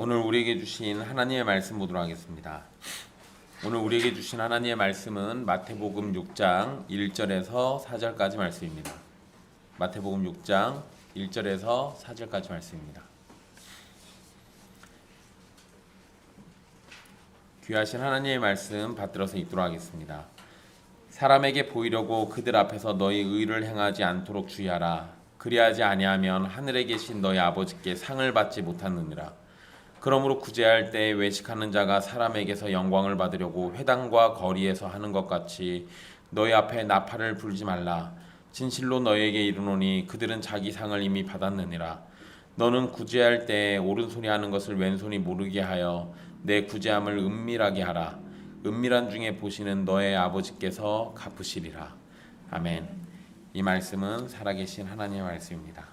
오늘 우리에게 주신 하나님의 말씀 보도록 하겠습니다. 오늘 우리에게 주신 하나님의 말씀은 마태복음 6장 1절에서 4절까지 말씀입니다. 마태복음 6장 1절에서 4절까지 말씀입니다. 귀하신 하나님의 말씀 받들어서 읽도록 하겠습니다. 사람에게 보이려고 그들 앞에서 너희 의를 행하지 않도록 주의하라. 그리하지 아니하면 하늘에 계신 너희 아버지께 상을 받지 못하느니라. 그러므로 구제할 때 외식하는 자가 사람에게서 영광을 받으려고 회당과 거리에서 하는 것 같이 너희 앞에 나팔을 불지 말라. 진실로 너희에게 이르노니 그들은 자기 상을 이미 받았느니라. 너는 구제할 때 오른손이 하는 것을 왼손이 모르게 하여 내 구제함을 은밀하게 하라. 은밀한 중에 보시는 너의 아버지께서 갚으시리라. 아멘. 이 말씀은 살아계신 하나님의 말씀입니다.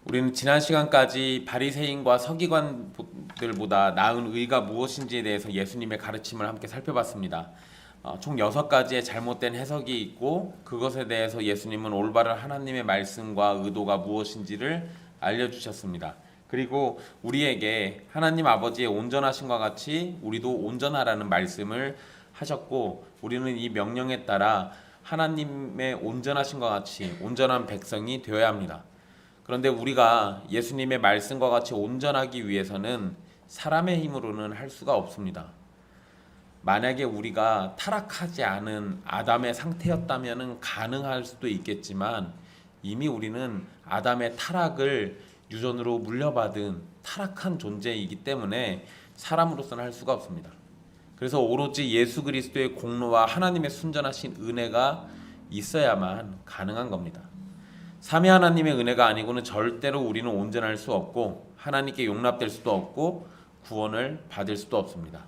우리는 지난 시간까지 바리새인과 서기관들보다 나은 의가 무엇인지에 대해서 예수님의 가르침을 함께 살펴봤습니다. 총 6가지의 잘못된 해석이 있고 그것에 대해서 예수님은 올바른 하나님의 말씀과 의도가 무엇인지를 알려주셨습니다. 그리고 우리에게 하나님 아버지의 온전하심과 같이 우리도 온전하라는 말씀을 하셨고, 우리는 이 명령에 따라 하나님의 온전하심과 같이 온전한 백성이 되어야 합니다. 그런데 우리가 예수님의 말씀과 같이 온전하기 위해서는 사람의 힘으로는 할 수가 없습니다. 만약에 우리가 타락하지 않은 아담의 상태였다면 가능할 수도 있겠지만, 이미 우리는 아담의 타락을 유전으로 물려받은 타락한 존재이기 때문에 사람으로서는 할 수가 없습니다. 그래서 오로지 예수 그리스도의 공로와 하나님의 순전하신 은혜가 있어야만 가능한 겁니다. 삼위 하나님의 은혜가 아니고는 절대로 우리는 온전할 수 없고 하나님께 용납될 수도 없고 구원을 받을 수도 없습니다.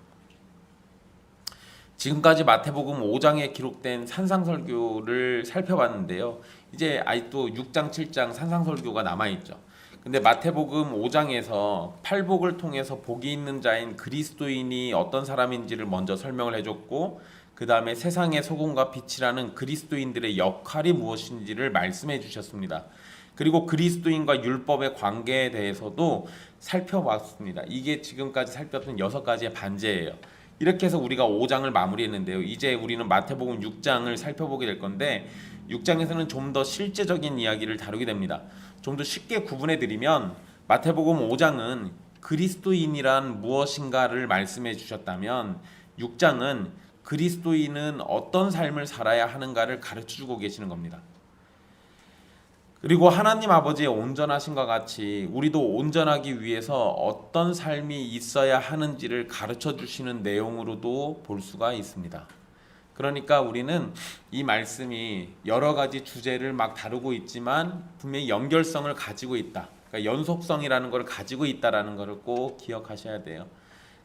지금까지 마태복음 5장에 기록된 산상설교를 살펴봤는데요. 이제 아직도 6장, 7장 산상설교가 남아있죠. 근데 마태복음 5장에서 팔복을 통해서 복이 있는 자인 그리스도인이 어떤 사람인지를 먼저 설명을 해줬고, 그 다음에 세상의 소금과 빛이라는 그리스도인들의 역할이 무엇인지를 말씀해 주셨습니다. 그리고 그리스도인과 율법의 관계에 대해서도 살펴봤습니다. 이게 지금까지 살펴봤던 6가지의 반제예요. 이렇게 해서 우리가 5장을 마무리했는데요. 이제 우리는 마태복음 6장을 살펴보게 될 건데, 6장에서는 좀 더 실제적인 이야기를 다루게 됩니다. 좀 더 쉽게 구분해 드리면, 마태복음 5장은 그리스도인이란 무엇인가를 말씀해 주셨다면, 6장은 그리스도인은 어떤 삶을 살아야 하는가를 가르쳐주고 계시는 겁니다. 그리고 하나님 아버지의 온전하심과 같이 우리도 온전하기 위해서 어떤 삶이 있어야 하는지를 가르쳐주시는 내용으로도 볼 수가 있습니다. 그러니까 우리는 이 말씀이 여러 가지 주제를 막 다루고 있지만 분명히 연결성을 가지고 있다. 그러니까 연속성이라는 걸 가지고 있다라는 것을 꼭 기억하셔야 돼요.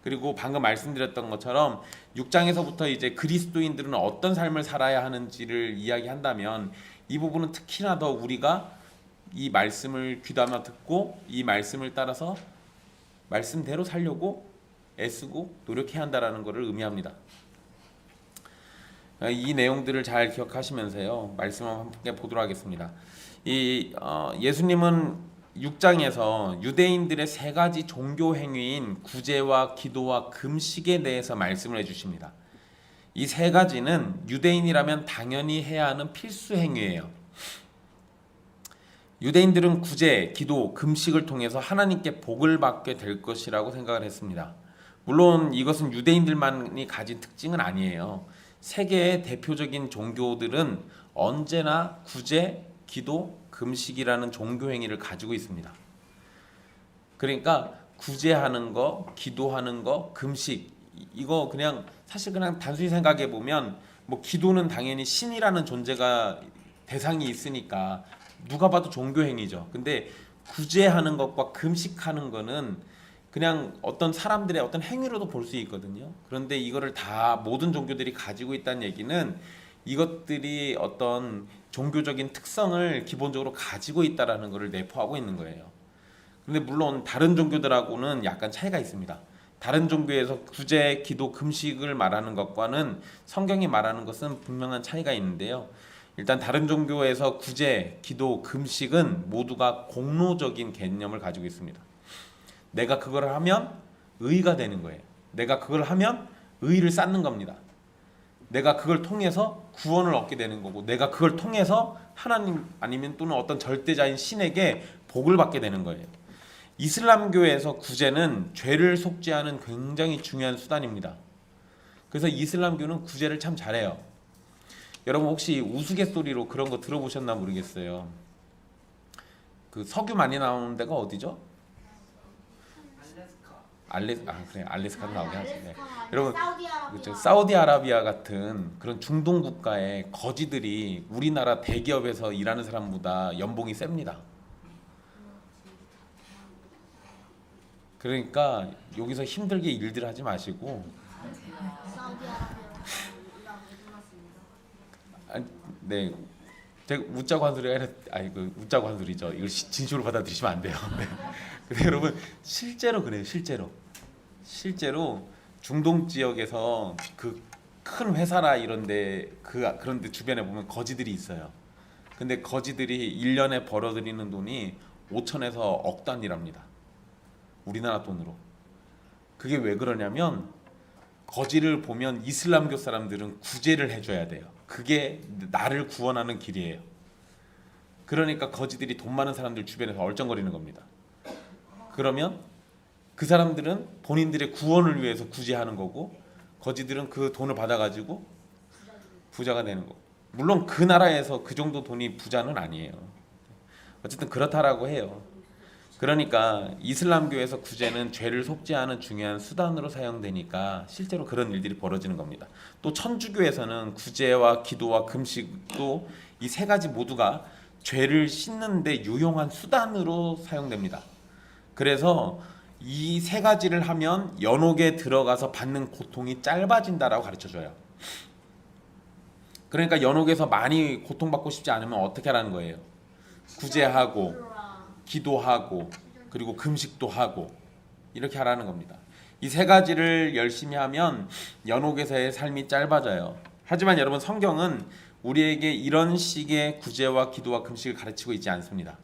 그리고 방금 말씀드렸던 것처럼 6장에서부터 이제 그리스도인들은 어떤 삶을 살아야 하는지를 이야기한다면, 이 부분은 특히나 더 우리가 이 말씀을 귀담아 듣고 이 말씀을 따라서 말씀대로 살려고 애쓰고 노력해야 한다는 것을 의미합니다. 이 내용들을 잘 기억하시면서요, 말씀을 함께 보도록 하겠습니다. 예수님은 6장에서 유대인들의 3가지 종교 행위인 구제와 기도와 금식에 대해서 말씀을 해주십니다. 이 3가지는 유대인이라면 당연히 해야 하는 필수 행위예요. 유대인들은 구제, 기도, 금식을 통해서 하나님께 복을 받게 될 것이라고 생각을 했습니다. 물론 이것은 유대인들만이 가진 특징은 아니에요. 세계의 대표적인 종교들은 언제나 구제, 기도, 금식이라는 종교 행위를 가지고 있습니다. 그러니까 구제하는 거, 기도하는 거, 금식, 이거 그냥 사실 그냥 단순히 생각해 보면, 뭐 기도는 당연히 신이라는 존재가 대상이 있으니까 누가 봐도 종교 행위죠. 근데 구제하는 것과 금식하는 거는 그냥 어떤 사람들의 어떤 행위로도 볼 수 있거든요. 그런데 이거를 다 모든 종교들이 가지고 있다는 얘기는 이것들이 어떤 종교적인 특성을 기본적으로 가지고 있다라는 것을 내포하고 있는 거예요. 그런데 물론 다른 종교들하고는 약간 차이가 있습니다. 다른 종교에서 구제, 기도, 금식을 말하는 것과는 성경이 말하는 것은 분명한 차이가 있는데요. 일단 다른 종교에서 구제, 기도, 금식은 모두가 공로적인 개념을 가지고 있습니다. 내가 그걸 하면 의가 되는 거예요. 내가 그걸 하면 의를 쌓는 겁니다. 내가 그걸 통해서 구원을 얻게 되는 거고, 내가 그걸 통해서 하나님 아니면 또는 어떤 절대자인 신에게 복을 받게 되는 거예요. 이슬람교에서 구제는 죄를 속죄하는 굉장히 중요한 수단입니다. 그래서 이슬람교는 구제를 참 잘해요. 여러분 혹시 우스갯소리로 그런 거 들어보셨나 모르겠어요. 그 석유 많이 나오는 데가 어디죠? 알래스카도 나오긴 하죠. 네. 여러분 그렇죠. 사우디아라비아 같은 그런 중동 국가의 거지들이 우리나라 대기업에서 일하는 사람보다 연봉이 셉니다. 그러니까 여기서 힘들게 일들 하지 마시고, 네, 제가 웃자고 한 소리가 아니 그 웃자고 한 소리죠. 이걸 진심으로 받아들이시면 안 돼요. 네. 근데 여러분 실제로 그래요. 실제로 중동 지역에서 그 큰 회사나 이런데 그런데 주변에 보면 거지들이 있어요. 근데 거지들이 1년에 벌어들이는 돈이 5천에서 억 단위랍니다. 우리나라 돈으로. 그게 왜 그러냐면 거지를 보면 이슬람교 사람들은 구제를 해줘야 돼요. 그게 나를 구원하는 길이에요. 그러니까 거지들이 돈 많은 사람들 주변에서 얼쩡거리는 겁니다. 그러면 그 사람들은 본인들의 구원을 위해서 구제하는 거고, 거지들은 그 돈을 받아가지고 부자가 되는 거고. 물론 그 나라에서 그 정도 돈이 부자는 아니에요. 어쨌든 그렇다라고 해요. 그러니까 이슬람교에서 구제는 죄를 속죄하는 중요한 수단으로 사용되니까 실제로 그런 일들이 벌어지는 겁니다. 또 천주교에서는 구제와 기도와 금식도 이 세 가지 모두가 죄를 씻는 데 유용한 수단으로 사용됩니다. 그래서 이 세 가지를 하면 연옥에 들어가서 받는 고통이 짧아진다라고 가르쳐줘요. 그러니까 연옥에서 많이 고통받고 싶지 않으면 어떻게 하라는 거예요? 구제하고 기도하고 그리고 금식도 하고 이렇게 하라는 겁니다. 이 세 가지를 열심히 하면 연옥에서의 삶이 짧아져요. 하지만 여러분 성경은 우리에게 이런 식의 구제와 기도와 금식을 가르치고 있지 않습니다.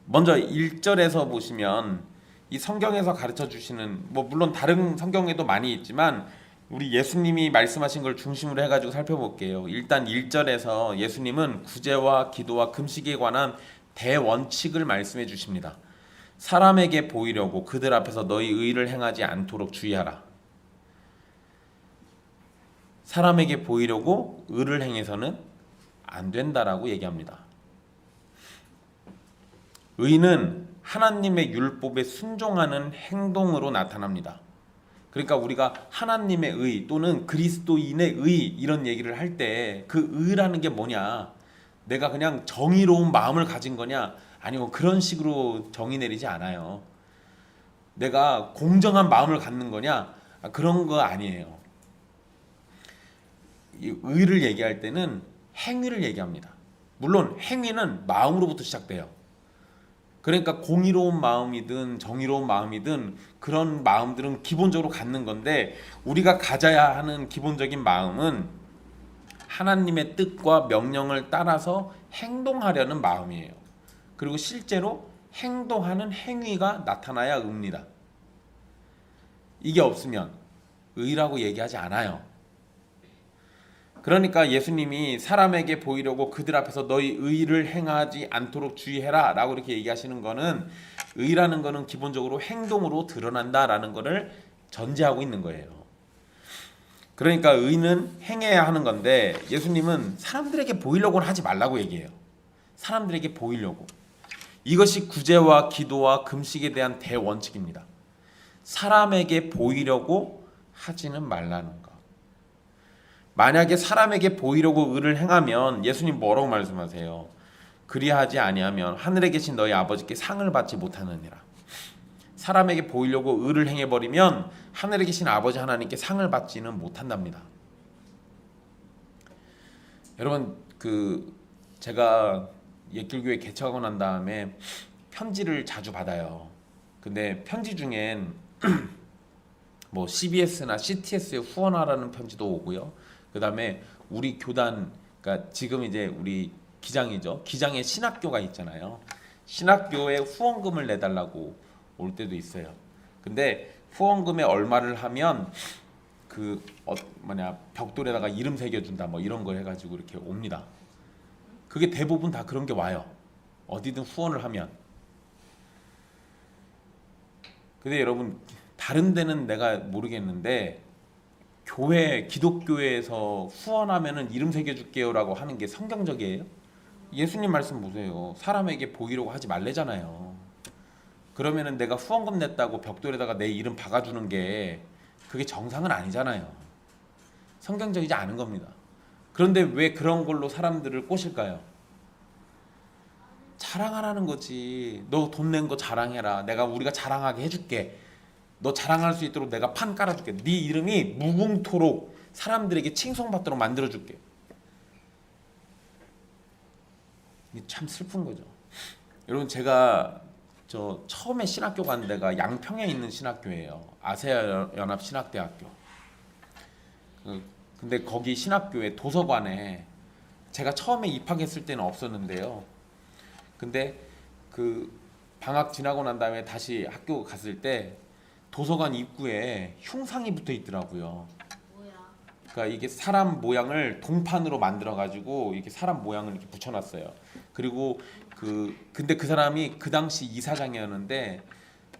먼저 1절에서 보시면 이 성경에서 가르쳐 주시는, 뭐 물론 다른 성경에도 많이 있지만 우리 예수님이 말씀하신 걸 중심으로 해가지고 살펴볼게요. 일단 1절에서 예수님은 구제와 기도와 금식에 관한 대원칙을 말씀해 주십니다. 사람에게 보이려고 그들 앞에서 너희 의를 행하지 않도록 주의하라. 사람에게 보이려고 의를 행해서는 안 된다라고 얘기합니다. 의는 하나님의 율법에 순종하는 행동으로 나타납니다. 그러니까 우리가 하나님의 의 또는 그리스도인의 의 이런 얘기를 할 때 그 의라는 게 뭐냐? 내가 그냥 정의로운 마음을 가진 거냐? 아니고 그런 식으로 정의 내리지 않아요. 내가 공정한 마음을 갖는 거냐? 그런 거 아니에요. 이 의를 얘기할 때는 행위를 얘기합니다. 물론 행위는 마음으로부터 시작돼요. 그러니까 공의로운 마음이든 정의로운 마음이든 그런 마음들은 기본적으로 갖는 건데, 우리가 가져야 하는 기본적인 마음은 하나님의 뜻과 명령을 따라서 행동하려는 마음이에요. 그리고 실제로 행동하는 행위가 나타나야 의입니다. 이게 없으면 의라고 얘기하지 않아요. 그러니까 예수님이 사람에게 보이려고 그들 앞에서 너희 의를 행하지 않도록 주의해라 라고 이렇게 얘기하시는 거는, 의라는 거는 기본적으로 행동으로 드러난다라는 거를 전제하고 있는 거예요. 그러니까 의는 행해야 하는 건데 예수님은 사람들에게 보이려고는 하지 말라고 얘기해요. 사람들에게 보이려고. 이것이 구제와 기도와 금식에 대한 대원칙입니다. 사람에게 보이려고 하지는 말라는 거. 만약에 사람에게 보이려고 의를 행하면 예수님 뭐라고 말씀하세요? 그리하지 아니하면 하늘에 계신 너희 아버지께 상을 받지 못하느니라. 사람에게 보이려고 의를 행해버리면 하늘에 계신 아버지 하나님께 상을 받지는 못한답니다. 여러분 제가 옛길교회 개척하고 난 다음에 편지를 자주 받아요. 근데 편지 중엔 뭐 CBS나 CTS에 후원하라는 편지도 오고요. 그 다음에 우리 교단, 그러니까 지금 이제 우리 기장이죠. 기장에 신학교가 있잖아요. 신학교에 후원금을 내달라고 올 때도 있어요. 근데 후원금에 얼마를 하면 그 벽돌에다가 이름 새겨준다 뭐 이런 걸 해가지고 이렇게 옵니다. 그게 대부분 다 그런 게 와요. 어디든 후원을 하면. 근데 여러분 다른 데는 내가 모르겠는데 교회 기독교회에서 후원하면은 이름 새겨줄게요라고 하는 게 성경적이에요? 예수님 말씀 보세요. 사람에게 보이려고 하지 말래잖아요. 그러면은 내가 후원금 냈다고 벽돌에다가 내 이름 박아주는 게 그게 정상은 아니잖아요. 성경적이지 않은 겁니다. 그런데 왜 그런 걸로 사람들을 꼬실까요? 자랑하라는 거지. 너 돈 낸 거 자랑해라. 우리가 자랑하게 해줄게. 너 자랑할 수 있도록 내가 판 깔아줄게. 네 이름이 무궁토록 사람들에게 칭송받도록 만들어줄게. 이게 참 슬픈 거죠. 여러분 제가 처음에 신학교 간 데가 양평에 있는 신학교예요. 아세아 연합 신학대학교. 근데 거기 신학교에 도서관에 제가 처음에 입학했을 때는 없었는데요. 근데 그 방학 지나고 난 다음에 다시 학교 갔을 때 도서관 입구에 흉상이 붙어 있더라고요. 뭐야? 그러니까 이게 사람 모양을 동판으로 만들어 가지고 이렇게 사람 모양을 이렇게 붙여놨어요. 그리고 근데 그 사람이 그 당시 이사장이었는데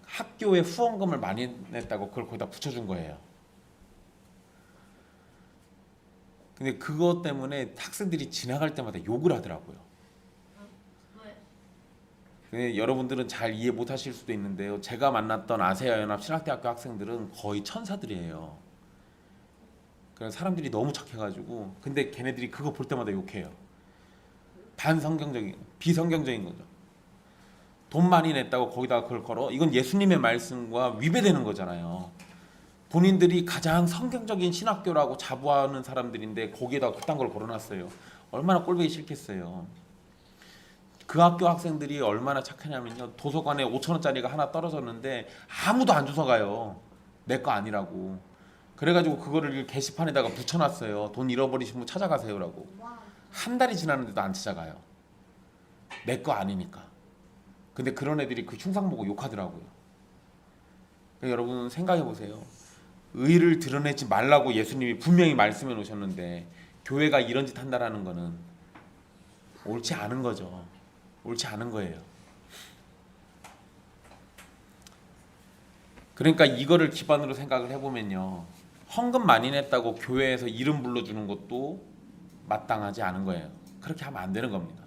학교에 후원금을 많이 냈다고 그걸 거기다 붙여준 거예요. 근데 그것 때문에 학생들이 지나갈 때마다 욕을 하더라고요. 왜? 근데 여러분들은 잘 이해 못하실 수도 있는데요. 제가 만났던 아세아연합 신학대학교 학생들은 거의 천사들이에요. 그래서 사람들이 너무 착해가지고 근데 걔네들이 그거 볼 때마다 욕해요. 비성경적인 거죠. 돈 많이 냈다고 거기다가 그걸 걸어? 이건 예수님의 말씀과 위배되는 거잖아요. 본인들이 가장 성경적인 신학교라고 자부하는 사람들인데 거기에다가 그딴 걸 걸어놨어요. 얼마나 꼴보기 싫겠어요. 그 학교 학생들이 얼마나 착하냐면요. 도서관에 5,000원짜리가 하나 떨어졌는데 아무도 안 주워가요. 내 거 아니라고. 그래가지고 그거를 게시판에다가 붙여놨어요. 돈 잃어버리신 분 찾아가세요라고. 와. 한 달이 지났는데도 안 찾아가요. 내 거 아니니까. 근데 그런 애들이 그 흉상 보고 욕하더라고요. 그러니까 여러분 생각해 보세요. 의를 드러내지 말라고 예수님이 분명히 말씀해 놓으셨는데 교회가 이런 짓 한다라는 거는 옳지 않은 거죠. 옳지 않은 거예요. 그러니까 이거를 기반으로 생각을 해보면요. 헌금 많이 냈다고 교회에서 이름 불러주는 것도 마땅하지 않은 거예요. 그렇게 하면 안 되는 겁니다.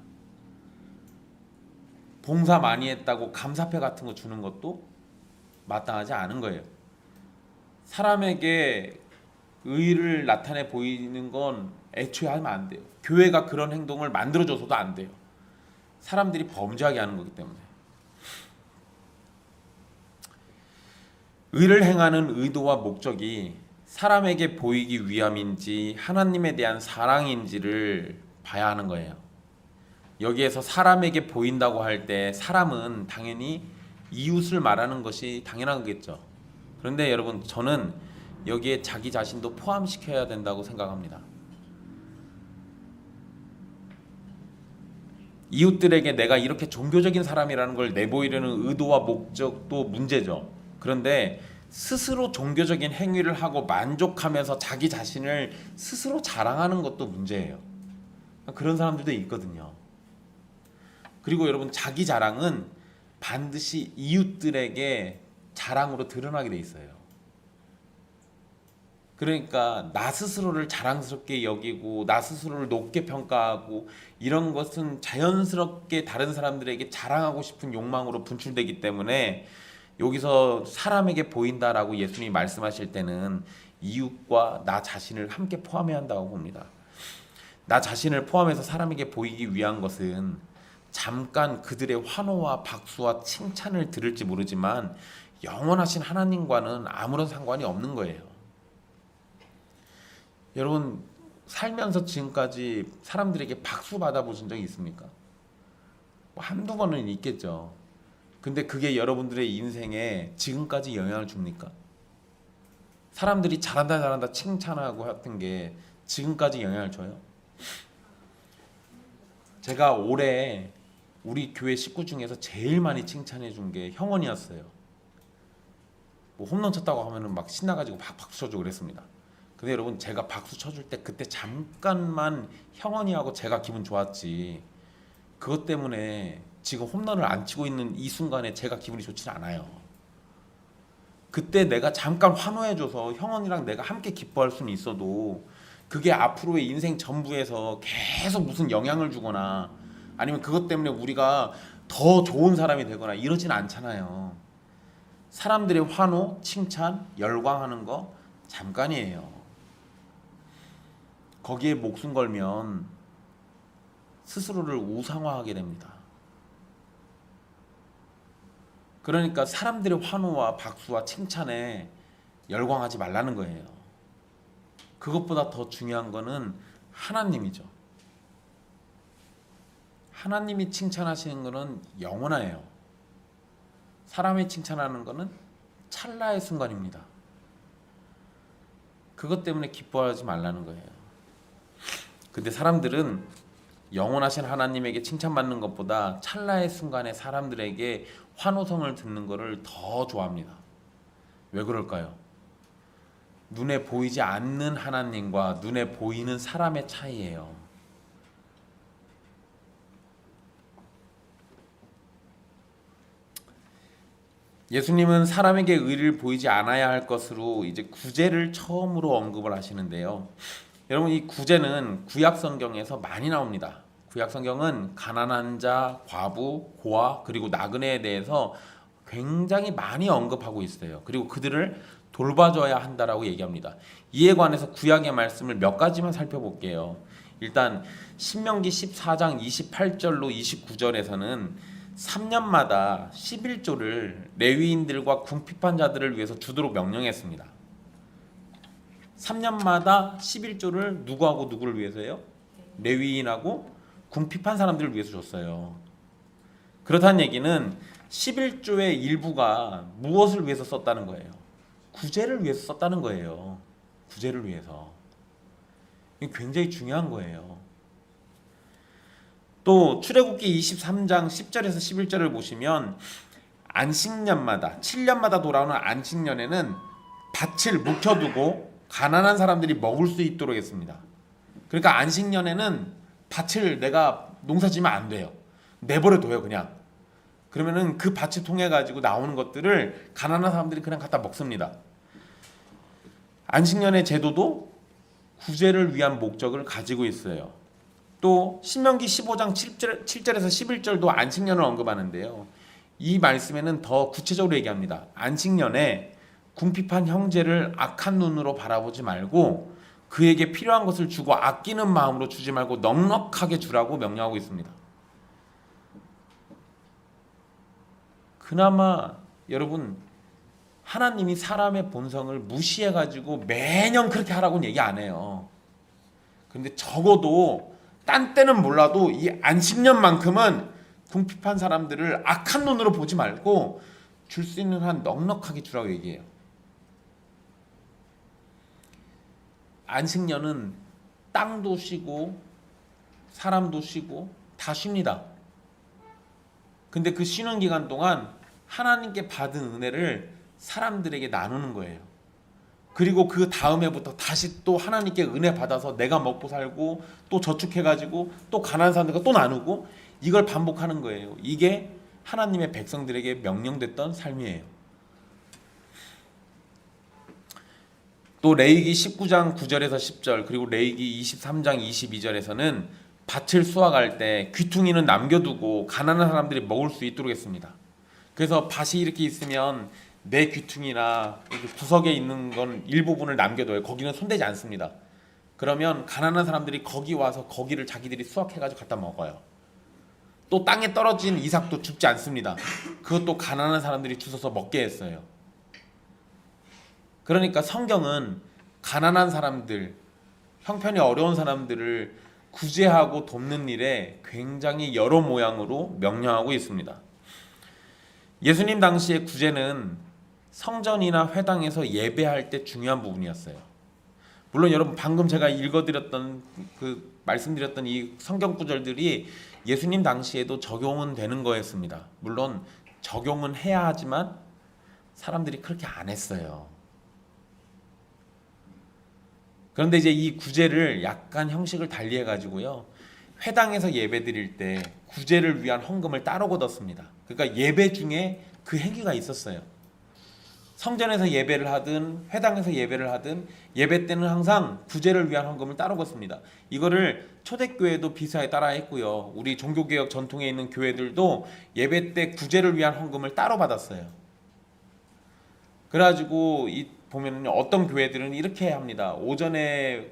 봉사 많이 했다고 감사패 같은 거 주는 것도 마땅하지 않은 거예요. 사람에게 의를 나타내 보이는 건 애초에 하면 안 돼요. 교회가 그런 행동을 만들어줘서도 안 돼요. 사람들이 범죄하게 하는 거기 때문에. 의를 행하는 의도와 목적이 사람에게 보이기 위함인지 하나님에 대한 사랑인지를 봐야 하는 거예요. 여기에서 사람에게 보인다고 할 때 사람은 당연히 이웃을 말하는 것이 당연하겠죠. 그런데 여러분 저는 여기에 자기 자신도 포함시켜야 된다고 생각합니다. 이웃들에게 내가 이렇게 종교적인 사람이라는 걸 내보이려는 의도와 목적도 문제죠. 그런데 스스로 종교적인 행위를 하고 만족하면서 자기 자신을 스스로 자랑하는 것도 문제예요. 그런 사람들도 있거든요. 그리고 여러분 자기 자랑은 반드시 이웃들에게 자랑으로 드러나게 돼 있어요. 그러니까 나 스스로를 자랑스럽게 여기고 나 스스로를 높게 평가하고 이런 것은 자연스럽게 다른 사람들에게 자랑하고 싶은 욕망으로 분출되기 때문에 여기서 사람에게 보인다라고 예수님이 말씀하실 때는 이웃과 나 자신을 함께 포함해야 한다고 봅니다. 나 자신을 포함해서 사람에게 보이기 위한 것은 잠깐 그들의 환호와 박수와 칭찬을 들을지 모르지만 영원하신 하나님과는 아무런 상관이 없는 거예요. 여러분 살면서 지금까지 사람들에게 박수 받아보신 적이 있습니까? 뭐 한두 번은 있겠죠. 근데 그게 여러분들의 인생에 지금까지 영향을 줍니까? 사람들이 잘한다 칭찬하고 했던 게 지금까지 영향을 줘요. 제가 올해 우리 교회 식구 중에서 제일 많이 칭찬해 준 게 형원이었어요. 뭐 홈런 쳤다고 하면은 막 신나가지고 막 박수 쳐주고 그랬습니다. 근데 여러분, 제가 박수 쳐줄 때 그때 잠깐만 형원이하고 제가 기분 좋았지, 그것 때문에 지금 홈런을 안 치고 있는 이 순간에 제가 기분이 좋지는 않아요. 그때 내가 잠깐 환호해줘서 형원이랑 내가 함께 기뻐할 수는 있어도 그게 앞으로의 인생 전부에서 계속 무슨 영향을 주거나 아니면 그것 때문에 우리가 더 좋은 사람이 되거나 이러진 않잖아요. 사람들의 환호, 칭찬, 열광하는 거 잠깐이에요. 거기에 목숨 걸면 스스로를 우상화하게 됩니다. 그러니까 사람들의 환호와 박수와 칭찬에 열광하지 말라는 거예요. 그것보다 더 중요한 거는 하나님이죠. 하나님이 칭찬하시는 거는 영원해요. 사람이 칭찬하는 거는 찰나의 순간입니다. 그것 때문에 기뻐하지 말라는 거예요. 근데 사람들은 영원하신 하나님에게 칭찬받는 것보다 찰나의 순간에 사람들에게 환호성을 듣는 것을 더 좋아합니다. 왜 그럴까요? 눈에 보이지 않는 하나님과 눈에 보이는 사람의 차이예요. 예수님은 사람에게 의를 보이지 않아야 할 것으로 이제 구제를 처음으로 언급을 하시는데요. 여러분, 이 구제는 구약 성경에서 많이 나옵니다. 구약 성경은 가난한 자, 과부, 고아, 그리고 나그네에 대해서 굉장히 많이 언급하고 있어요. 그리고 그들을 돌봐줘야 한다라고 얘기합니다. 이에 관해서 구약의 말씀을 몇 가지만 살펴볼게요. 일단 신명기 14장 28절로 29절에서는 3년마다 11조를 레위인들과 궁핍한 자들을 위해서 주도록 명령했습니다. 3년마다 11조를 누구하고 누구를 위해서요? 레위인하고 궁핍한 사람들을 위해서 줬어요. 그렇다는 얘기는 11조의 일부가 무엇을 위해서 썼다는 거예요? 구제를 위해서 썼다는 거예요. 구제를 위해서. 이게 굉장히 중요한 거예요. 또 출애굽기 23장 10절에서 11절을 보시면 안식년마다 7년마다 돌아오는 안식년에는 밭을 묵혀두고 가난한 사람들이 먹을 수 있도록 했습니다. 그러니까 안식년에는 밭을 내가 농사지면 안 돼요. 내버려둬요 그냥. 그러면은 그 밭을 통해 가지고 나오는 것들을 가난한 사람들이 그냥 갖다 먹습니다. 안식년의 제도도 구제를 위한 목적을 가지고 있어요. 또 신명기 15장 7절에서 11절도 안식년을 언급하는데요. 이 말씀에는 더 구체적으로 얘기합니다. 안식년에 궁핍한 형제를 악한 눈으로 바라보지 말고 그에게 필요한 것을 주고 아끼는 마음으로 주지 말고 넉넉하게 주라고 명령하고 있습니다. 그나마 여러분, 하나님이 사람의 본성을 무시해가지고 매년 그렇게 하라고는 얘기 안 해요. 그런데 적어도 딴 때는 몰라도 이 안식년만큼은 궁핍한 사람들을 악한 눈으로 보지 말고 줄 수 있는 한 넉넉하게 주라고 얘기해요. 안식년은 땅도 쉬고 사람도 쉬고 다 쉽니다. 근데 그 쉬는 기간 동안 하나님께 받은 은혜를 사람들에게 나누는 거예요. 그리고 그 다음 해부터 다시 또 하나님께 은혜 받아서 내가 먹고 살고 또 저축해가지고 또 가난한 사람들과 또 나누고 이걸 반복하는 거예요. 이게 하나님의 백성들에게 명령됐던 삶이에요. 또 레위기 19장 9절에서 10절 그리고 레위기 23장 22절에서는 밭을 수확할 때 귀퉁이는 남겨두고 가난한 사람들이 먹을 수 있도록 했습니다. 그래서 밭이 이렇게 있으면 내 귀퉁이나 이렇게 구석에 있는 건 일부분을 남겨둬요. 거기는 손대지 않습니다. 그러면 가난한 사람들이 거기 와서 거기를 자기들이 수확해가지고 갖다 먹어요. 또 땅에 떨어진 이삭도 줍지 않습니다. 그것도 가난한 사람들이 주워서 먹게 했어요. 그러니까 성경은 가난한 사람들, 형편이 어려운 사람들을 구제하고 돕는 일에 굉장히 여러 모양으로 명령하고 있습니다. 예수님 당시의 구제는 성전이나 회당에서 예배할 때 중요한 부분이었어요. 물론 여러분 방금 제가 읽어드렸던 그 말씀드렸던 이 성경 구절들이 예수님 당시에도 적용은 되는 거였습니다. 물론 적용은 해야 하지만 사람들이 그렇게 안 했어요. 그런데 이제 이 구제를 약간 형식을 달리 해가지고요, 회당에서 예배 드릴 때 구제를 위한 헌금을 따로 걷었습니다. 그러니까 예배 중에 그 행위가 있었어요. 성전에서 예배를 하든 회당에서 예배를 하든 예배 때는 항상 구제를 위한 헌금을 따로 걷습니다. 이거를 초대교회도 비슷하게 따라 했고요, 우리 종교개혁 전통에 있는 교회들도 예배 때 구제를 위한 헌금을 따로 받았어요. 그래가지고 보면 어떤 교회들은 이렇게 합니다. 오전에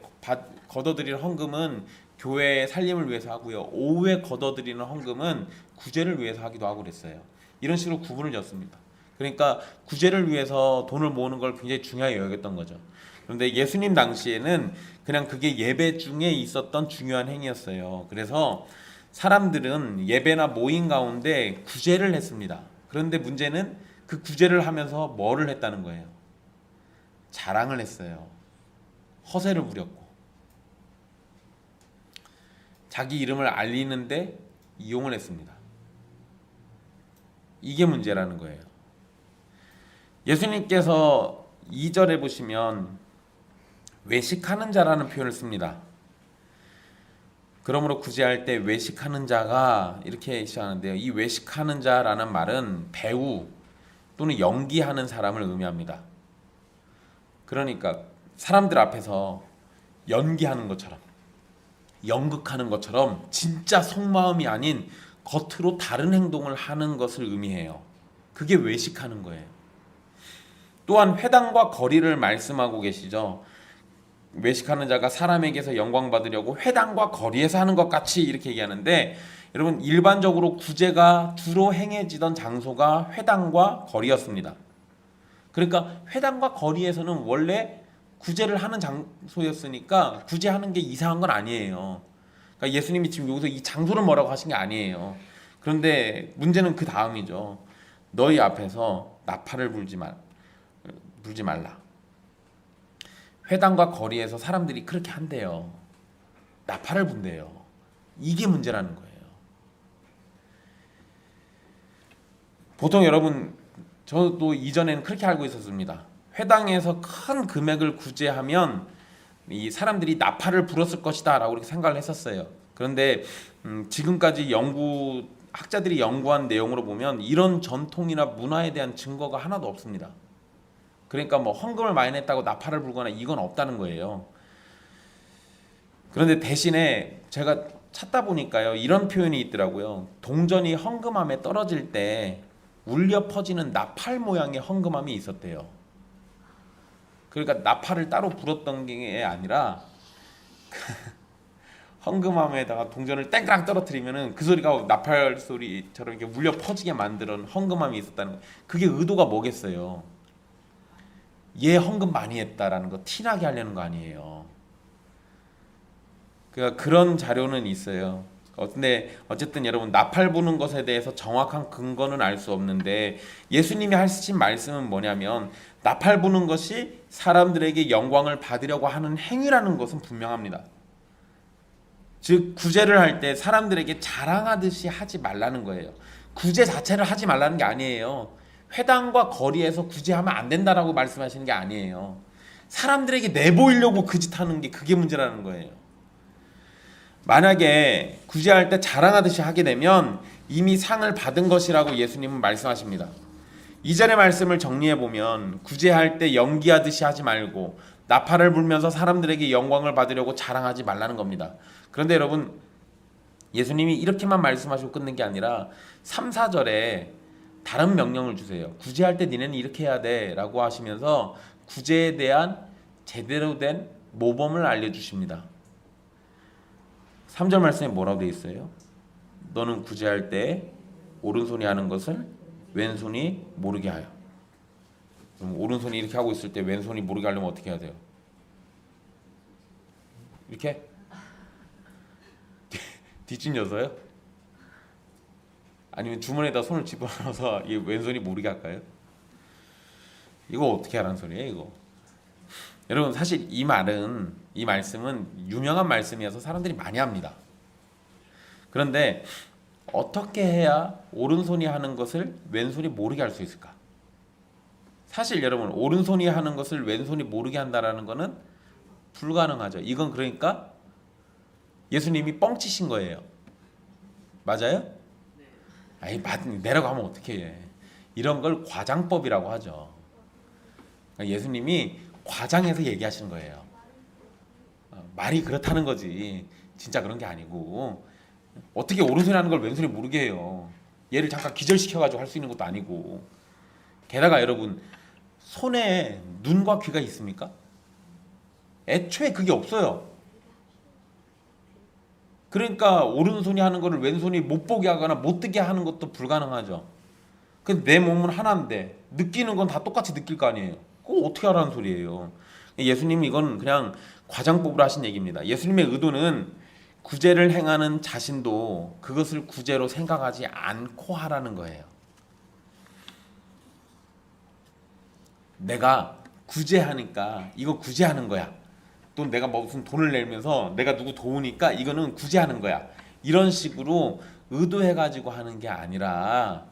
걷어들이는 헌금은 교회의 살림을 위해서 하고요, 오후에 걷어들이는 헌금은 구제를 위해서 하기도 하고 그랬어요. 이런 식으로 구분을 졌습니다. 그러니까 구제를 위해서 돈을 모으는 걸 굉장히 중요하게 여겼던 거죠. 그런데 예수님 당시에는 그냥 그게 예배 중에 있었던 중요한 행위였어요. 그래서 사람들은 예배나 모임 가운데 구제를 했습니다. 그런데 문제는 그 구제를 하면서 뭐를 했다는 거예요? 자랑을 했어요. 허세를 부렸고 자기 이름을 알리는데 이용을 했습니다. 이게 문제라는 거예요. 예수님께서 2절에 보시면 외식하는 자라는 표현을 씁니다. 그러므로 구제할 때 외식하는 자가 이렇게 시작하는데요, 이 외식하는 자라는 말은 배우 또는 연기하는 사람을 의미합니다. 그러니까 사람들 앞에서 연기하는 것처럼, 연극하는 것처럼 진짜 속마음이 아닌 겉으로 다른 행동을 하는 것을 의미해요. 그게 외식하는 거예요. 또한 회당과 거리를 말씀하고 계시죠. 외식하는 자가 사람에게서 영광 받으려고 회당과 거리에서 하는 것 같이 이렇게 얘기하는데, 여러분 일반적으로 구제가 주로 행해지던 장소가 회당과 거리였습니다. 그러니까 회당과 거리에서는 원래 구제를 하는 장소였으니까 구제하는 게 이상한 건 아니에요. 그러니까 예수님이 지금 여기서 이 장소를 뭐라고 하신 게 아니에요. 그런데 문제는 그 다음이죠. 너희 앞에서 나팔을 불지 말라. 회당과 거리에서 사람들이 그렇게 한대요. 나팔을 분대요. 이게 문제라는 거예요. 보통 여러분, 저도 이전에는 그렇게 알고 있었습니다. 회당에서 큰 금액을 구제하면 이 사람들이 나팔을 불었을 것이다 라고 이렇게 생각을 했었어요. 그런데 지금까지 학자들이 연구한 내용으로 보면 이런 전통이나 문화에 대한 증거가 하나도 없습니다. 그러니까 뭐 헌금을 많이 냈다고 나팔을 불거나 이건 없다는 거예요. 그런데 대신에 제가 찾다 보니까요, 이런 표현이 있더라고요. 동전이 헌금함에 떨어질 때 울려 퍼지는 나팔 모양의 헌금함이 있었대요. 그러니까 나팔을 따로 불었던 게 아니라 헌금함에다가 동전을 땡그랑 떨어뜨리면은 그 소리가 나팔 소리처럼 이렇게 울려 퍼지게 만드는 헌금함이 있었다는 거예요. 그게 의도가 뭐겠어요? 얘 헌금 많이 했다라는 거 티나게 하려는 거 아니에요. 그러니까 그런 자료는 있어요. 근데 어쨌든 여러분, 나팔 부는 것에 대해서 정확한 근거는 알 수 없는데 예수님이 하신 말씀은 뭐냐면, 나팔 부는 것이 사람들에게 영광을 받으려고 하는 행위라는 것은 분명합니다. 즉 구제를 할 때 사람들에게 자랑하듯이 하지 말라는 거예요. 구제 자체를 하지 말라는 게 아니에요. 회당과 거리에서 구제하면 안 된다라고 말씀하시는 게 아니에요. 사람들에게 내보이려고 그 짓 하는 게 그게 문제라는 거예요. 만약에 구제할 때 자랑하듯이 하게 되면 이미 상을 받은 것이라고 예수님은 말씀하십니다. 이전의 말씀을 정리해 보면 구제할 때 연기하듯이 하지 말고 나팔을 불면서 사람들에게 영광을 받으려고 자랑하지 말라는 겁니다. 그런데 여러분, 예수님이 이렇게만 말씀하시고 끝낸 게 아니라 3, 4절에 다른 명령을 주세요. 구제할 때 니네는 이렇게 해야 돼 라고 하시면서 구제에 대한 제대로 된 모범을 알려주십니다. 3절 말씀에 뭐라고 되어 있어요? 너는 구제할 때 오른손이 하는 것을 왼손이 모르게 하여. 그럼 오른손이 이렇게 하고 있을 때 왼손이 모르게 하려면 어떻게 해야 돼요? 이렇게? 뒷짐져서요? 아니면 주머니에다 손을 집어넣어서 이 왼손이 모르게 할까요? 이거 어떻게 하라는 소리예요, 이거? 여러분 사실 이 말씀은 유명한 말씀이어서 사람들이 많이 합니다. 그런데 어떻게 해야 오른손이 하는 것을 왼손이 모르게 할 수 있을까? 사실 여러분 오른손이 하는 것을 왼손이 모르게 한다라는 것은 불가능하죠. 이건 그러니까 예수님이 뻥치신 거예요. 맞아요? 아이 내려가면 어떻게 해? 이런 걸 과장법이라고 하죠. 그러니까 예수님이 과장해서 얘기하시는 거예요. 말이 그렇다는 거지. 진짜 그런 게 아니고 어떻게 오른손이 하는 걸 왼손이 모르게 해요. 얘를 잠깐 기절시켜가지고 할 수 있는 것도 아니고. 게다가 여러분 손에 눈과 귀가 있습니까? 애초에 그게 없어요. 그러니까 오른손이 하는 거를 왼손이 못 보게 하거나 못 듣게 하는 것도 불가능하죠. 근데 내 몸은 하나인데 느끼는 건 다 똑같이 느낄 거 아니에요. 그거 어떻게 하라는 소리예요. 예수님이 이건 그냥 과장법으로 하신 얘기입니다. 예수님의 의도는 구제를 행하는 자신도 그것을 구제로 생각하지 않고 하라는 거예요. 내가 구제하니까 이거 구제하는 거야. 또 내가 무슨 돈을 내면서 내가 누구 도우니까 이거는 구제하는 거야. 이런 식으로 의도해가지고 하는 게 아니라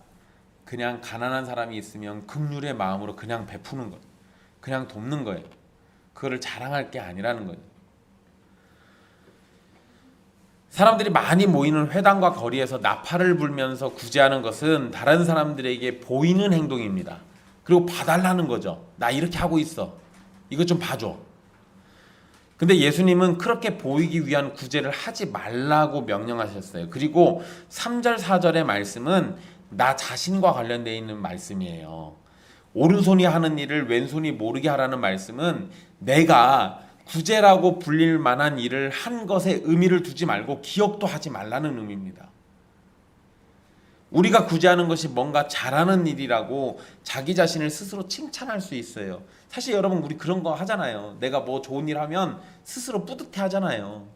그냥 가난한 사람이 있으면 긍휼의 마음으로 그냥 베푸는 거예요. 그냥 돕는 거예요. 그거를 자랑할 게 아니라는 거예요. 사람들이 많이 모이는 회당과 거리에서 나팔을 불면서 구제하는 것은 다른 사람들에게 보이는 행동입니다. 그리고 봐달라는 거죠. 나 이렇게 하고 있어. 이것 좀 봐줘. 근데 예수님은 그렇게 보이기 위한 구제를 하지 말라고 명령하셨어요. 그리고 3절 4절의 말씀은 나 자신과 관련되어 있는 말씀이에요. 오른손이 하는 일을 왼손이 모르게 하라는 말씀은 내가 구제라고 불릴 만한 일을 한 것에 의미를 두지 말고 기억도 하지 말라는 의미입니다. 우리가 구제하는 것이 뭔가 잘하는 일이라고 자기 자신을 스스로 칭찬할 수 있어요. 사실 여러분 우리 그런 거 하잖아요. 내가 뭐 좋은 일 하면 스스로 뿌듯해 하잖아요.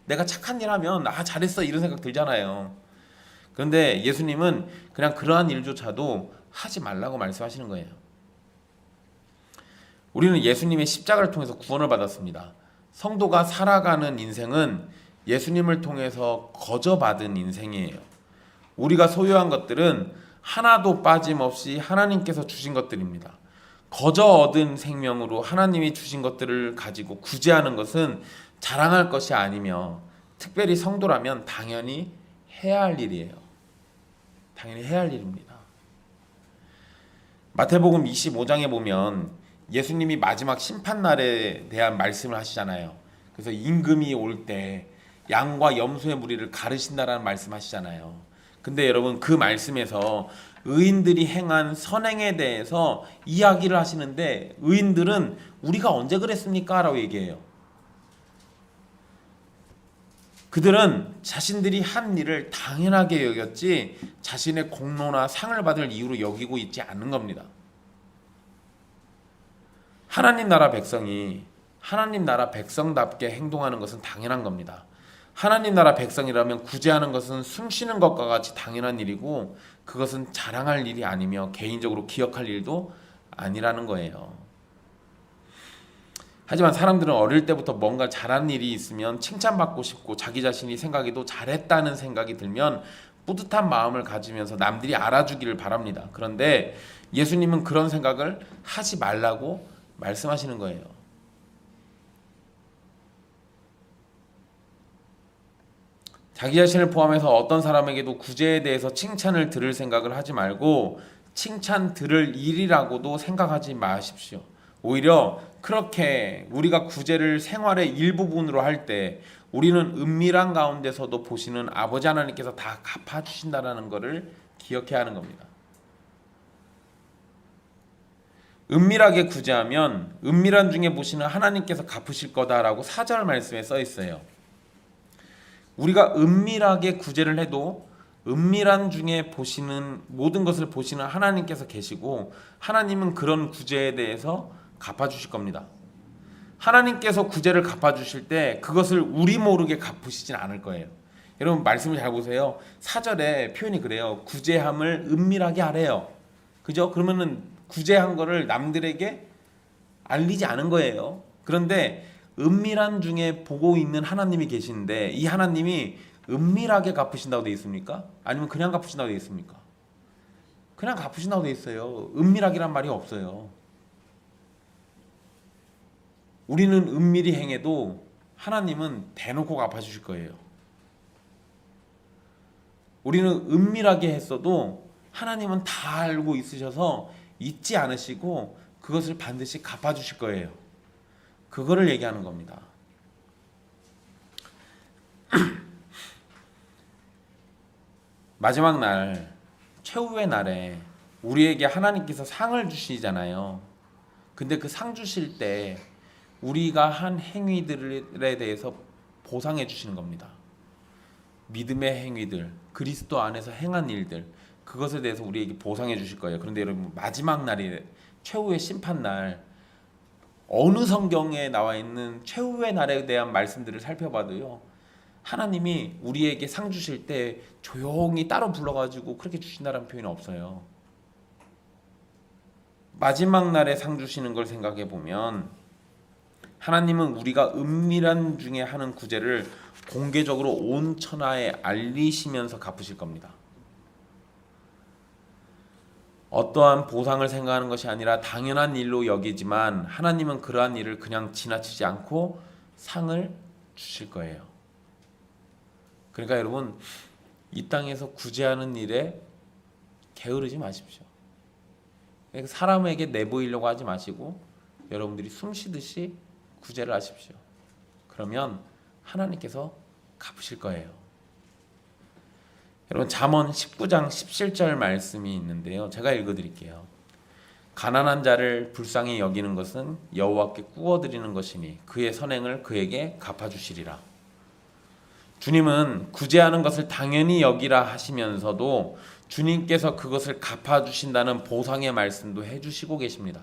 내가 착한 일 하면 아 잘했어 이런 생각 들잖아요. 그런데 예수님은 그냥 그러한 일조차도 하지 말라고 말씀하시는 거예요. 우리는 예수님의 십자가를 통해서 구원을 받았습니다. 성도가 살아가는 인생은 예수님을 통해서 거저받은 인생이에요. 우리가 소유한 것들은 하나도 빠짐없이 하나님께서 주신 것들입니다. 거저 얻은 생명으로 하나님이 주신 것들을 가지고 구제하는 것은 자랑할 것이 아니며 특별히 성도라면 당연히 해야 할 일이에요. 당연히 해야 할 일입니다. 마태복음 25장에 보면 예수님이 마지막 심판날에 대한 말씀을 하시잖아요. 그래서 임금이 올 때 양과 염소의 무리를 가르신다라는 말씀하시잖아요. 근데 여러분 그 말씀에서 의인들이 행한 선행에 대해서 이야기를 하시는데 의인들은 우리가 언제 그랬습니까? 라고 얘기해요. 그들은 자신들이 한 일을 당연하게 여겼지 자신의 공로나 상을 받을 이유로 여기고 있지 않는 겁니다. 하나님 나라 백성이 하나님 나라 백성답게 행동하는 것은 당연한 겁니다. 하나님 나라 백성이라면 구제하는 것은 숨쉬는 것과 같이 당연한 일이고 그것은 자랑할 일이 아니며 개인적으로 기억할 일도 아니라는 거예요. 하지만 사람들은 어릴 때부터 뭔가 잘한 일이 있으면 칭찬받고 싶고 자기 자신이 생각해도 잘했다는 생각이 들면 뿌듯한 마음을 가지면서 남들이 알아주기를 바랍니다. 그런데 예수님은 그런 생각을 하지 말라고 말씀하시는 거예요. 자기 자신을 포함해서 어떤 사람에게도 구제에 대해서 칭찬을 들을 생각을 하지 말고 칭찬 들을 일이라고도 생각하지 마십시오. 오히려 그렇게 우리가 구제를 생활의 일부분으로 할 때 우리는 은밀한 가운데서도 보시는 아버지 하나님께서 다 갚아주신다는 것을 기억해야 하는 겁니다. 은밀하게 구제하면 은밀한 중에 보시는 하나님께서 갚으실 거다라고 4절 말씀에 써 있어요. 우리가 은밀하게 구제를 해도 은밀한 중에 보시는 모든 것을 보시는 하나님께서 계시고 하나님은 그런 구제에 대해서 갚아주실 겁니다. 하나님께서 구제를 갚아주실 때 그것을 우리 모르게 갚으시진 않을 거예요. 여러분 말씀을 잘 보세요. 4절에 표현이 그래요. 구제함을 은밀하게 하래요. 그죠? 그러면은 구제한 거를 남들에게 알리지 않은 거예요. 그런데 은밀한 중에 보고 있는 하나님이 계시는데 이 하나님이 은밀하게 갚으신다고 되어 있습니까? 아니면 그냥 갚으신다고 되어 있습니까? 그냥 갚으신다고 되어 있어요. 은밀하기란 말이 없어요. 우리는 은밀히 행해도 하나님은 대놓고 갚아주실 거예요. 우리는 은밀하게 했어도 하나님은 다 알고 있으셔서 잊지 않으시고 그것을 반드시 갚아주실 거예요. 그거를 얘기하는 겁니다. 마지막 날, 최후의 날에 우리에게 하나님께서 상을 주시잖아요. 근데 그 상 주실 때 우리가 한 행위들에 대해서 보상해 주시는 겁니다. 믿음의 행위들, 그리스도 안에서 행한 일들, 그것에 대해서 우리에게 보상해 주실 거예요. 그런데 여러분, 마지막 날이 최후의 심판 날, 어느 성경에 나와 있는 최후의 날에 대한 말씀들을 살펴봐도요, 하나님이 우리에게 상 주실 때 조용히 따로 불러가지고 그렇게 주신다는 표현이 없어요. 마지막 날에 상 주시는 걸 생각해 보면 하나님은 우리가 은밀한 중에 하는 구제를 공개적으로 온 천하에 알리시면서 갚으실 겁니다. 어떠한 보상을 생각하는 것이 아니라 당연한 일로 여기지만 하나님은 그러한 일을 그냥 지나치지 않고 상을 주실 거예요. 그러니까 여러분, 이 땅에서 구제하는 일에 게으르지 마십시오. 사람에게 내보이려고 하지 마시고 여러분들이 숨쉬듯이 구제를 하십시오. 그러면 하나님께서 갚으실 거예요. 여러분, 잠언 19장 17절 말씀이 있는데요. 제가 읽어드릴게요. 가난한 자를 불쌍히 여기는 것은 여호와께 꾸어드리는 것이니 그의 선행을 그에게 갚아주시리라. 주님은 구제하는 것을 당연히 여기라 하시면서도 주님께서 그것을 갚아주신다는 보상의 말씀도 해주시고 계십니다.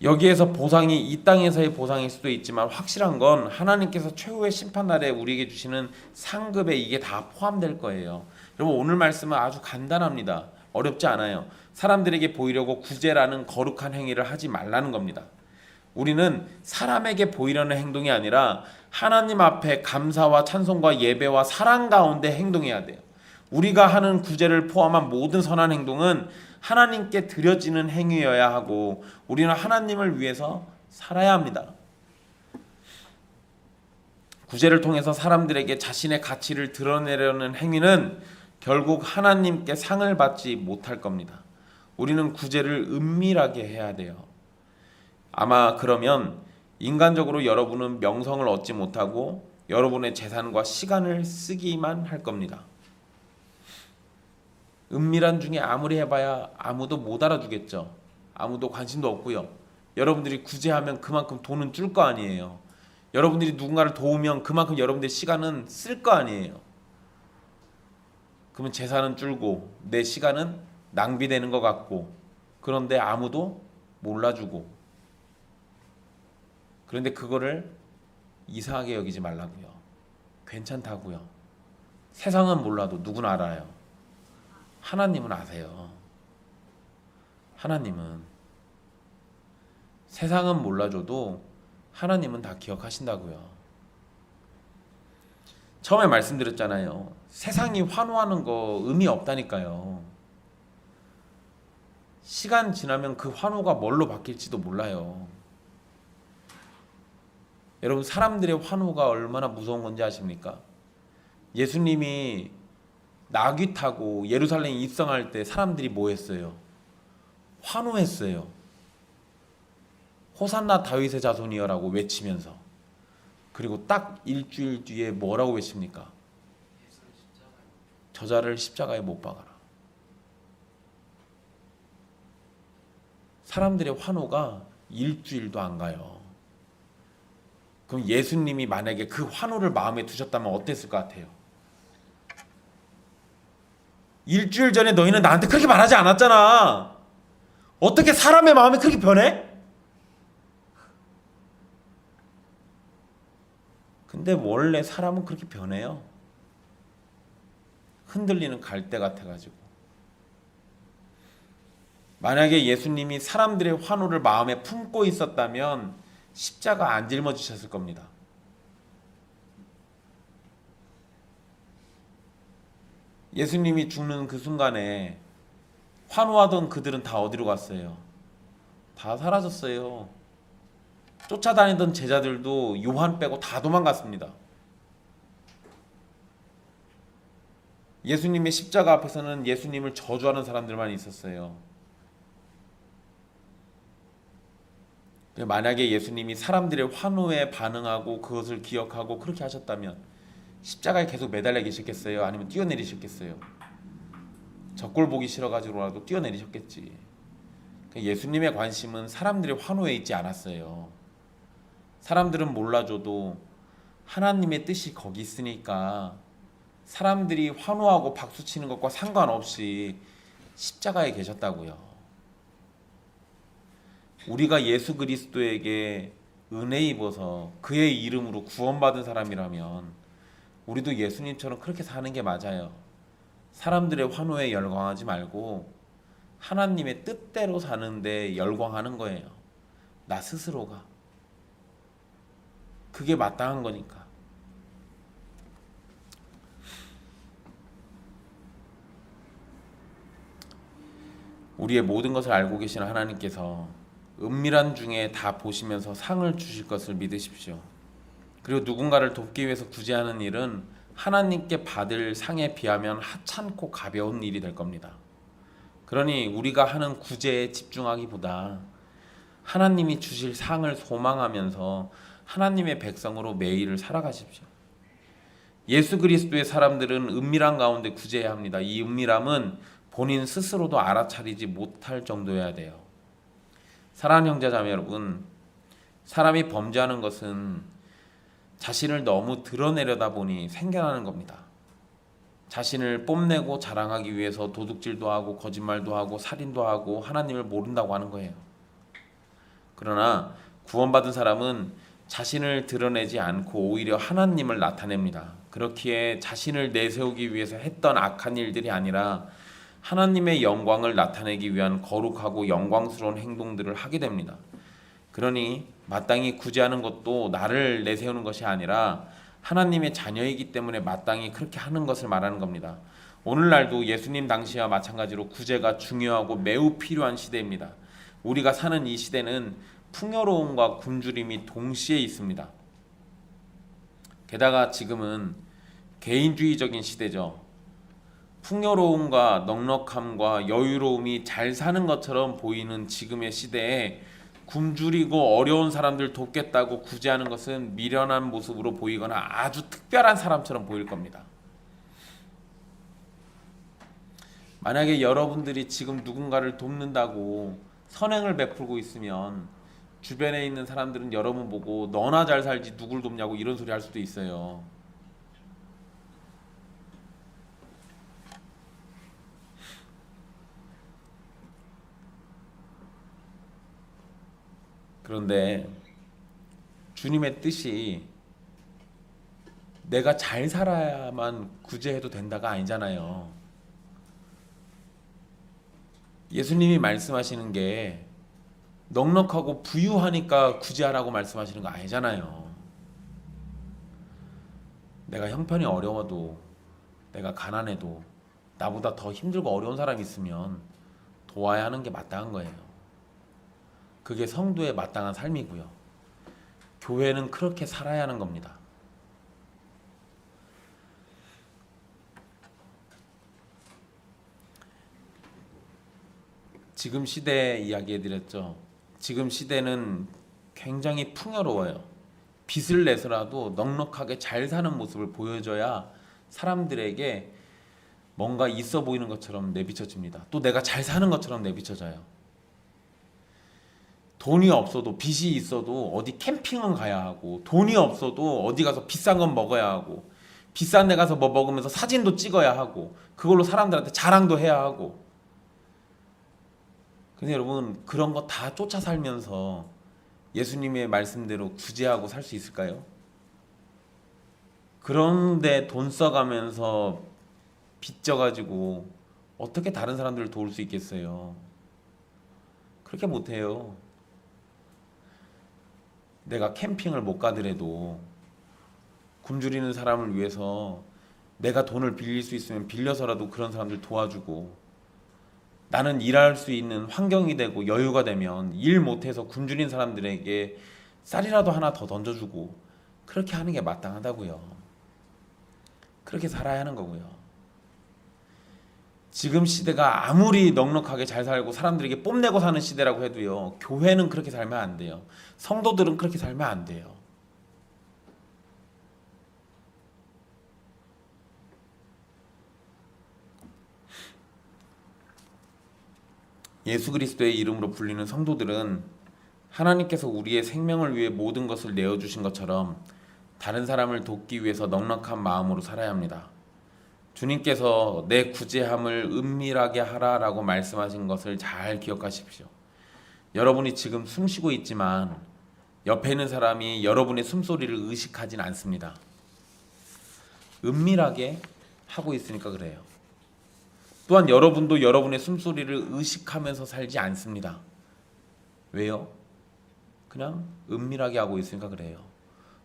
여기에서 보상이 이 땅에서의 보상일 수도 있지만 확실한 건 하나님께서 최후의 심판날에 우리에게 주시는 상급에 이게 다 포함될 거예요. 여러분, 오늘 말씀은 아주 간단합니다. 어렵지 않아요. 사람들에게 보이려고 구제라는 거룩한 행위를 하지 말라는 겁니다. 우리는 사람에게 보이려는 행동이 아니라 하나님 앞에 감사와 찬송과 예배와 사랑 가운데 행동해야 돼요. 우리가 하는 구제를 포함한 모든 선한 행동은 하나님께 드려지는 행위여야 하고 우리는 하나님을 위해서 살아야 합니다. 구제를 통해서 사람들에게 자신의 가치를 드러내려는 행위는 결국 하나님께 상을 받지 못할 겁니다. 우리는 구제를 은밀하게 해야 돼요. 아마 그러면 인간적으로 여러분은 명성을 얻지 못하고 여러분의 재산과 시간을 쓰기만 할 겁니다. 은밀한 중에 아무리 해봐야 아무도 못 알아주겠죠. 아무도 관심도 없고요. 여러분들이 구제하면 그만큼 돈은 줄 거 아니에요. 여러분들이 누군가를 도우면 그만큼 여러분들의 시간은 쓸 거 아니에요. 그러면 재산은 줄고 내 시간은 낭비되는 것 같고, 그런데 아무도 몰라주고, 그런데 그거를 이상하게 여기지 말라고요. 괜찮다고요. 세상은 몰라도 누구나 알아요. 하나님은 아세요. 하나님은 세상은 몰라줘도 하나님은 다 기억하신다고요. 처음에 말씀드렸잖아요. 세상이 환호하는 거 의미 없다니까요. 시간 지나면 그 환호가 뭘로 바뀔지도 몰라요. 여러분, 사람들의 환호가 얼마나 무서운 건지 아십니까? 예수님이 나귀 타고 예루살렘에 입성할 때 사람들이 뭐 했어요? 환호했어요. 호산나 다윗의 자손이여라고 외치면서. 그리고 딱 일주일 뒤에 뭐라고 외칩니까? 저자를 십자가에 못 박아라. 사람들의 환호가 일주일도 안 가요. 그럼 예수님이 만약에 그 환호를 마음에 두셨다면 어땠을 것 같아요? 일주일 전에 너희는 나한테 그렇게 말하지 않았잖아. 어떻게 사람의 마음이 그렇게 변해? 근데 원래 사람은 그렇게 변해요. 흔들리는 갈대 같아가지고. 만약에 예수님이 사람들의 환호를 마음에 품고 있었다면 십자가 안 짊어지셨을 겁니다. 예수님이 죽는 그 순간에 환호하던 그들은 다 어디로 갔어요? 다 사라졌어요. 쫓아다니던 제자들도 요한 빼고 다 도망갔습니다. 예수님의 십자가 앞에서는 예수님을 저주하는 사람들만 있었어요. 만약에 예수님이 사람들의 환호에 반응하고 그것을 기억하고 그렇게 하셨다면 십자가에 계속 매달려 계셨겠어요? 아니면 뛰어내리셨겠어요? 저꼴 보기 싫어가지고라도 뛰어내리셨겠지. 예수님의 관심은 사람들의 환호에 있지 않았어요. 사람들은 몰라줘도 하나님의 뜻이 거기 있으니까 사람들이 환호하고 박수치는 것과 상관없이 십자가에 계셨다고요. 우리가 예수 그리스도에게 은혜 입어서 그의 이름으로 구원받은 사람이라면 우리도 예수님처럼 그렇게 사는 게 맞아요. 사람들의 환호에 열광하지 말고 하나님의 뜻대로 사는데 열광하는 거예요. 나 스스로가. 그게 마땅한 거니까. 우리의 모든 것을 알고 계시는 하나님께서 은밀한 중에 다 보시면서 상을 주실 것을 믿으십시오. 그리고 누군가를 돕기 위해서 구제하는 일은 하나님께 받을 상에 비하면 하찮고 가벼운 일이 될 겁니다. 그러니 우리가 하는 구제에 집중하기보다 하나님이 주실 상을 소망하면서 하나님의 백성으로 매일을 살아가십시오. 예수 그리스도의 사람들은 은밀한 가운데 구제해야 합니다. 이 은밀함은 본인 스스로도 알아차리지 못할 정도여야 돼요. 사랑하는 형제자매 여러분, 사람이 범죄하는 것은 자신을 너무 드러내려다 보니 생겨나는 겁니다. 자신을 뽐내고 자랑하기 위해서 도둑질도 하고 거짓말도 하고 살인도 하고 하나님을 모른다고 하는 거예요. 그러나 구원받은 사람은 자신을 드러내지 않고 오히려 하나님을 나타냅니다. 그렇기에 자신을 내세우기 위해서 했던 악한 일들이 아니라 하나님의 영광을 나타내기 위한 거룩하고 영광스러운 행동들을 하게 됩니다. 그러니 마땅히 구제하는 것도 나를 내세우는 것이 아니라 하나님의 자녀이기 때문에 마땅히 그렇게 하는 것을 말하는 겁니다. 오늘날도 예수님 당시와 마찬가지로 구제가 중요하고 매우 필요한 시대입니다. 우리가 사는 이 시대는 풍요로움과 굶주림이 동시에 있습니다. 게다가 지금은 개인주의적인 시대죠. 풍요로움과 넉넉함과 여유로움이 잘 사는 것처럼 보이는 지금의 시대에 굶주리고 어려운 사람들 돕겠다고 구제하는 것은 미련한 모습으로 보이거나 아주 특별한 사람처럼 보일 겁니다. 만약에 여러분들이 지금 누군가를 돕는다고 선행을 베풀고 있으면 주변에 있는 사람들은 여러분 보고 너나 잘 살지 누굴 돕냐고 이런 소리 할 수도 있어요. 그런데 주님의 뜻이 내가 잘 살아야만 구제해도 된다가 아니잖아요. 예수님이 말씀하시는 게 넉넉하고 부유하니까 구제하라고 말씀하시는 거 아니잖아요. 내가 형편이 어려워도 내가 가난해도 나보다 더 힘들고 어려운 사람이 있으면 도와야 하는 게 마땅한 거예요. 그게 성도의 마땅한 삶이고요. 교회는 그렇게 살아야 하는 겁니다. 지금 시대 이야기해드렸죠. 지금 시대는 굉장히 풍요로워요. 빚을 내서라도 넉넉하게 잘 사는 모습을 보여줘야 사람들에게 뭔가 있어 보이는 것처럼 내비쳐집니다. 또 내가 잘 사는 것처럼 내비쳐져요. 돈이 없어도 빚이 있어도 어디 캠핑은 가야 하고 돈이 없어도 어디 가서 비싼 건 먹어야 하고 비싼 데 가서 뭐 먹으면서 사진도 찍어야 하고 그걸로 사람들한테 자랑도 해야 하고 근데 여러분 그런 거 다 쫓아 살면서 예수님의 말씀대로 구제하고 살 수 있을까요? 그런데 돈 써가면서 빚져가지고 어떻게 다른 사람들을 도울 수 있겠어요? 그렇게 못해요. 내가 캠핑을 못 가더라도 굶주리는 사람을 위해서 내가 돈을 빌릴 수 있으면 빌려서라도 그런 사람들 도와주고, 나는 일할 수 있는 환경이 되고 여유가 되면 일 못해서 굶주린 사람들에게 쌀이라도 하나 더 던져주고, 그렇게 하는 게 마땅하다고요. 그렇게 살아야 하는 거고요. 지금 시대가 아무리 넉넉하게 잘 살고 사람들에게 뽐내고 사는 시대라고 해도요, 교회는 그렇게 살면 안 돼요. 성도들은 그렇게 살면 안 돼요. 예수 그리스도의 이름으로 불리는 성도들은 하나님께서 우리의 생명을 위해 모든 것을 내어주신 것처럼 다른 사람을 돕기 위해서 넉넉한 마음으로 살아야 합니다. 주님께서 내 구제함을 은밀하게 하라라고 말씀하신 것을 잘 기억하십시오. 여러분이 지금 숨 쉬고 있지만 옆에 있는 사람이 여러분의 숨소리를 의식하진 않습니다. 은밀하게 하고 있으니까 그래요. 또한 여러분도 여러분의 숨소리를 의식하면서 살지 않습니다. 왜요? 그냥 은밀하게 하고 있으니까 그래요.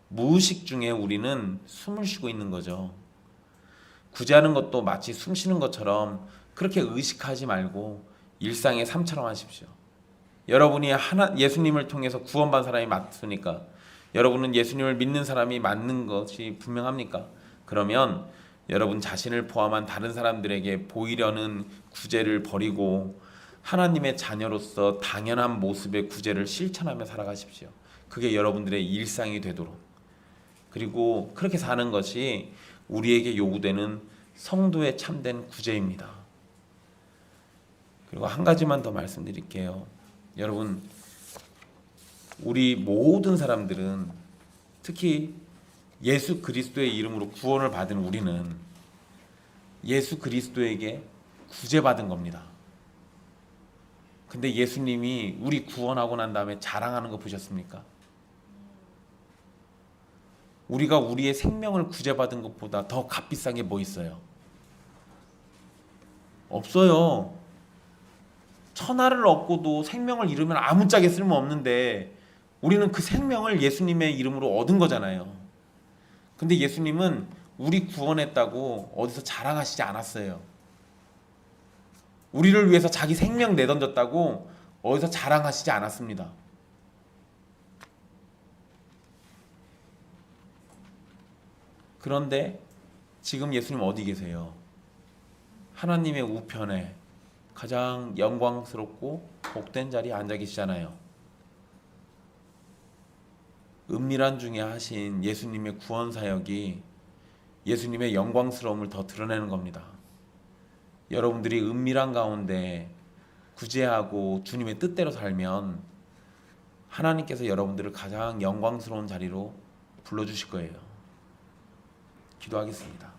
무의식 중에 우리는 숨을 쉬고 있는 거죠. 구제하는 것도 마치 숨 쉬는 것처럼 그렇게 의식하지 말고 일상의 삶처럼 하십시오. 여러분이 예수님을 통해서 구원받은 사람이 맞습니까? 여러분은 예수님을 믿는 사람이 맞는 것이 분명합니까? 그러면 여러분 자신을 포함한 다른 사람들에게 보이려는 구제를 버리고 하나님의 자녀로서 당연한 모습의 구제를 실천하며 살아가십시오. 그게 여러분들의 일상이 되도록. 그리고 그렇게 사는 것이 우리에게 요구되는 성도의 참된 구제입니다. 그리고 한 가지만 더 말씀드릴게요. 여러분, 우리 모든 사람들은, 특히 예수 그리스도의 이름으로 구원을 받은 우리는 예수 그리스도에게 구제받은 겁니다. 근데 예수님이 우리 구원하고 난 다음에 자랑하는 거 보셨습니까? 우리가 우리의 생명을 구제받은 것보다 더 값비싼 게 뭐 있어요? 없어요. 천하를 얻고도 생명을 잃으면 아무짝에 쓸모없는데 우리는 그 생명을 예수님의 이름으로 얻은 거잖아요. 근데 예수님은 우리 구원했다고 어디서 자랑하시지 않았어요. 우리를 위해서 자기 생명 내던졌다고 어디서 자랑하시지 않았습니다. 그런데 지금 예수님 어디 계세요? 하나님의 우편에 가장 영광스럽고 복된 자리에 앉아 계시잖아요. 은밀한 중에 하신 예수님의 구원 사역이 예수님의 영광스러움을 더 드러내는 겁니다. 여러분들이 은밀한 가운데 구제하고 주님의 뜻대로 살면 하나님께서 여러분들을 가장 영광스러운 자리로 불러주실 거예요. 기도하겠습니다.